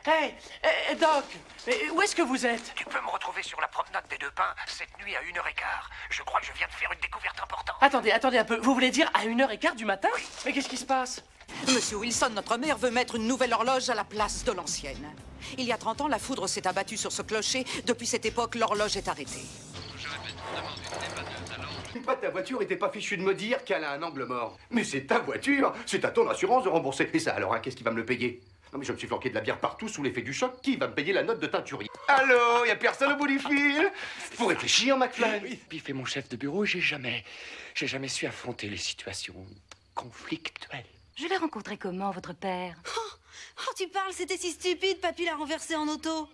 Hey, Doc, où est-ce que vous êtes? Tu peux me retrouver sur la promenade des Deux Pins cette nuit à 1h15. Je crois que je viens de faire une découverte importante. Attendez un peu. Vous voulez dire à 1h15 du matin? Mais qu'est-ce qui se passe? Monsieur Wilson, notre maire veut mettre une nouvelle horloge à la place de l'ancienne. Il y a 30 ans, la foudre s'est abattue sur ce clocher. Depuis cette époque, l'horloge est arrêtée. Ta voiture était pas fichue de me dire qu'elle a un angle mort. Mais c'est ta voiture, c'est à ton assurance de rembourser. Et ça alors, hein, qu'est-ce qui va me le payer? Non mais je me suis flanqué de la bière partout sous l'effet du choc. Qui va me payer la note de teinturier? Allô, y a personne au bout du fil? Faut réfléchir, McFly. Oui. Piff est mon chef de bureau, j'ai jamais su affronter les situations conflictuelles. Je l'ai rencontré comment, votre père? Oh, tu parles, c'était si stupide, papy l'a renversé en auto.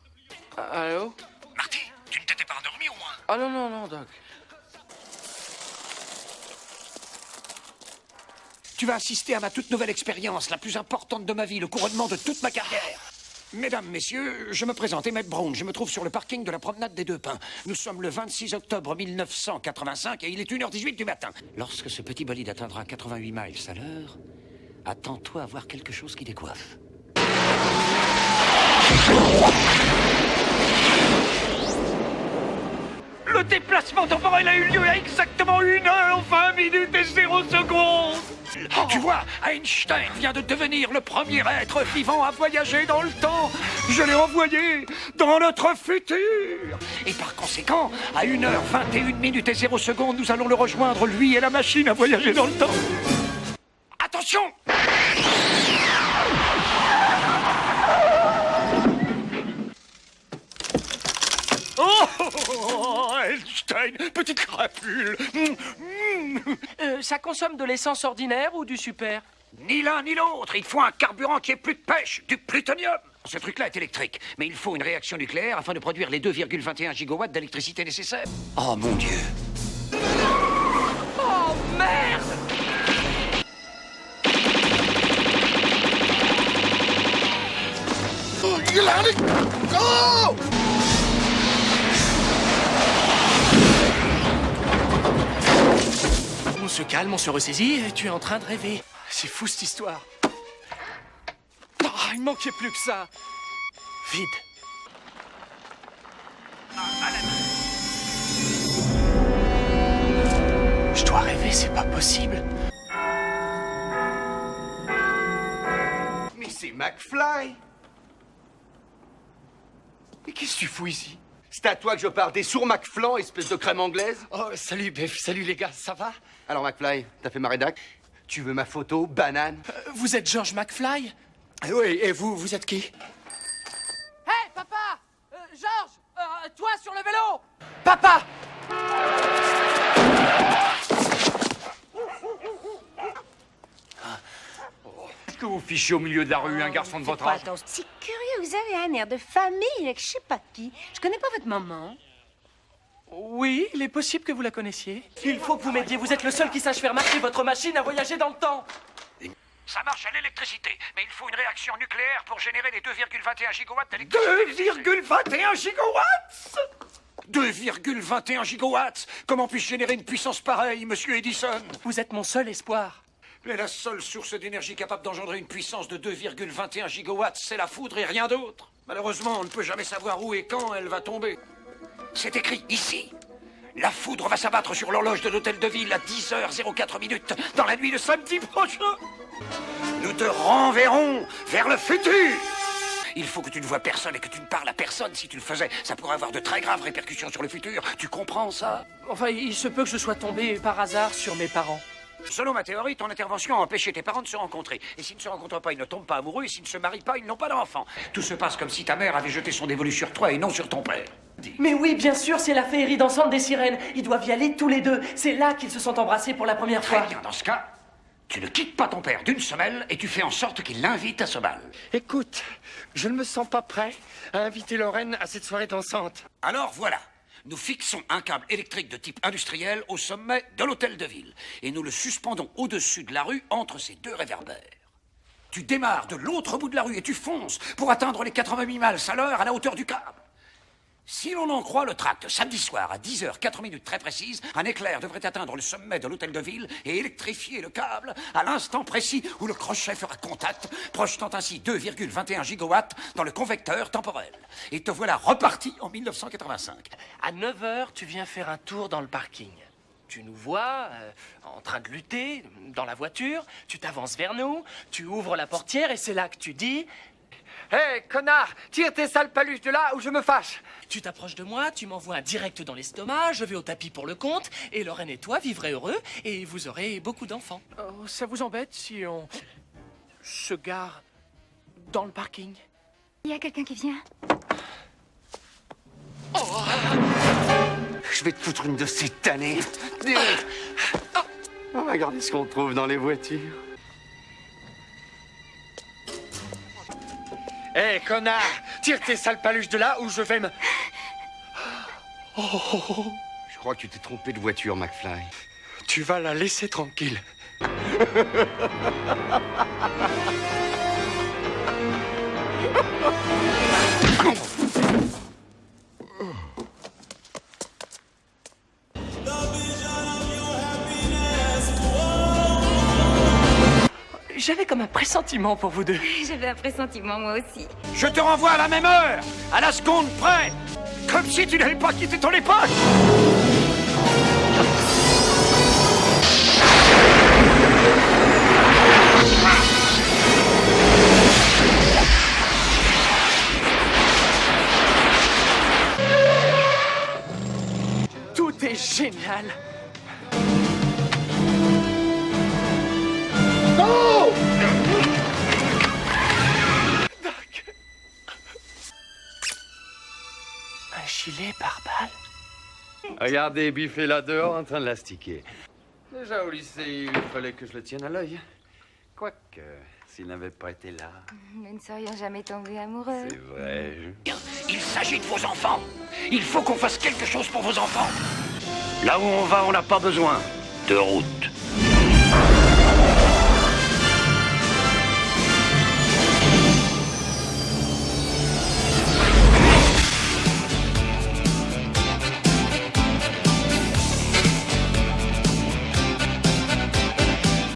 Allô? Marty, tu ne t'étais pas endormi au moins? Ah non, Doc. Tu vas assister à ma toute nouvelle expérience, la plus importante de ma vie, le couronnement de toute ma carrière. Mesdames, messieurs, je me présente, Emmett Brown. Je me trouve sur le parking de la promenade des Deux Pins. Nous sommes le 26 octobre 1985 et il est 1h18 du matin. Lorsque ce petit bolide atteindra 88 miles à l'heure, attends-toi à voir quelque chose qui décoiffe. Le déplacement temporel a eu lieu à exactement 1h, 20 minutes et 0 secondes. Tu vois, Einstein vient de devenir le premier être vivant à voyager dans le temps. Je l'ai envoyé dans notre futur. Et par conséquent, à 1h, 21 minutes et 0 secondes, nous allons le rejoindre, lui et la machine à voyager dans le temps. Attention! Oh, Einstein, petite crapule. Ça consomme de l'essence ordinaire ou du super? Ni l'un ni l'autre. Il faut un carburant qui ait plus de pêche, du plutonium. Ce truc-là est électrique, mais il faut une réaction nucléaire afin de produire les 2,21 gigawatts d'électricité nécessaires. Oh mon Dieu. Oh merde! Oh! On se calme, on se ressaisit, et tu es en train de rêver. C'est fou cette histoire. Ah, il manquait plus que ça. Vide. Je dois rêver, c'est pas possible. Mais c'est McFly. Mais qu'est-ce que tu fous ici? C'est à toi que je parle, des sourds McFlan, espèce de crème anglaise. Oh, salut Biff, salut les gars, ça va? Alors McFly, t'as fait ma rédac? Tu veux ma photo, banane? Vous êtes George McFly? Oui, et vous êtes qui? Hey, papa! George! Toi sur le vélo! Papa! Est-ce que vous fichez au milieu de la rue un garçon de votre âge? C'est curieux, vous avez un air de famille avec je sais pas qui. Je connais pas votre maman. Oui, il est possible que vous la connaissiez. Il faut que vous m'aidiez, vous êtes le seul qui sache faire marcher votre machine à voyager dans le temps. Ça marche à l'électricité, mais il faut une réaction nucléaire pour générer les 2,21 gigawatts d'électricité. 2,21 gigawatts? 2,21 gigawatts? Comment puis-je générer une puissance pareille, monsieur Edison? Vous êtes mon seul espoir. Mais la seule source d'énergie capable d'engendrer une puissance de 2,21 gigawatts, c'est la foudre et rien d'autre. Malheureusement, on ne peut jamais savoir où et quand elle va tomber. C'est écrit ici. La foudre va s'abattre sur l'horloge de l'hôtel de ville à 10h04 minutes dans la nuit de samedi prochain. Nous te renverrons vers le futur. Il faut que tu ne vois personne et que tu ne parles à personne. Si tu le faisais, ça pourrait avoir de très graves répercussions sur le futur. Tu comprends ça? Enfin, il se peut que je sois tombé par hasard sur mes parents. Selon ma théorie, ton intervention a empêché tes parents de se rencontrer. Et s'ils ne se rencontrent pas, ils ne tombent pas amoureux. Et s'ils ne se marient pas, ils n'ont pas d'enfants. Tout se passe comme si ta mère avait jeté son dévolu sur toi et non sur ton père. Mais oui, bien sûr, c'est la féerie dansante des sirènes. Ils doivent y aller tous les deux. C'est là qu'ils se sont embrassés pour la première fois. Très bien, dans ce cas, tu ne quittes pas ton père d'une semelle et tu fais en sorte qu'il l'invite à ce bal. Écoute, je ne me sens pas prêt à inviter Lorraine à cette soirée dansante. Alors voilà. Nous fixons un câble électrique de type industriel au sommet de l'hôtel de ville et nous le suspendons au-dessus de la rue entre ces deux réverbères. Tu démarres de l'autre bout de la rue et tu fonces pour atteindre les 88 miles à l'heure à la hauteur du câble. Si l'on en croit le tract, samedi soir à 10h 4 minutes très précises, un éclair devrait atteindre le sommet de l'hôtel de ville et électrifier le câble à l'instant précis où le crochet fera contact, projetant ainsi 2,21 gigawatts dans le convecteur temporel. Et te voilà reparti en 1985. À 9h, tu viens faire un tour dans le parking. Tu nous vois en train de lutter dans la voiture, tu t'avances vers nous, tu ouvres la portière et c'est là que tu dis... Hé, hey, connard, tire tes sales paluches de là ou je me fâche. Tu t'approches de moi, tu m'envoies un direct dans l'estomac, je vais au tapis pour le compte, et Lorraine et toi vivrez heureux, et vous aurez beaucoup d'enfants. Oh, ça vous embête si on se gare dans le parking? Il y a quelqu'un qui vient. Je vais te foutre une de ces tannées. On va regarder ce qu'on trouve dans les voitures. Hé, hey, connard, tire tes sales paluches de là ou je vais me... Je crois que tu t'es trompé de voiture, McFly. Tu vas la laisser tranquille. J'avais comme un pressentiment pour vous deux. J'avais un pressentiment, moi aussi. Je te renvoie à la même heure, à la seconde près, comme si tu n'avais pas quitté ton époque. Tout est génial. Un gilet pare-balles? Regardez, Biff est là dehors en train de l'astiquer. Déjà au lycée, il fallait que je le tienne à l'œil. Quoique, s'il n'avait pas été là... Nous ne serions jamais tombés amoureux. C'est vrai. Il s'agit de vos enfants. Il faut qu'on fasse quelque chose pour vos enfants. Là où on va, on n'a pas besoin de route.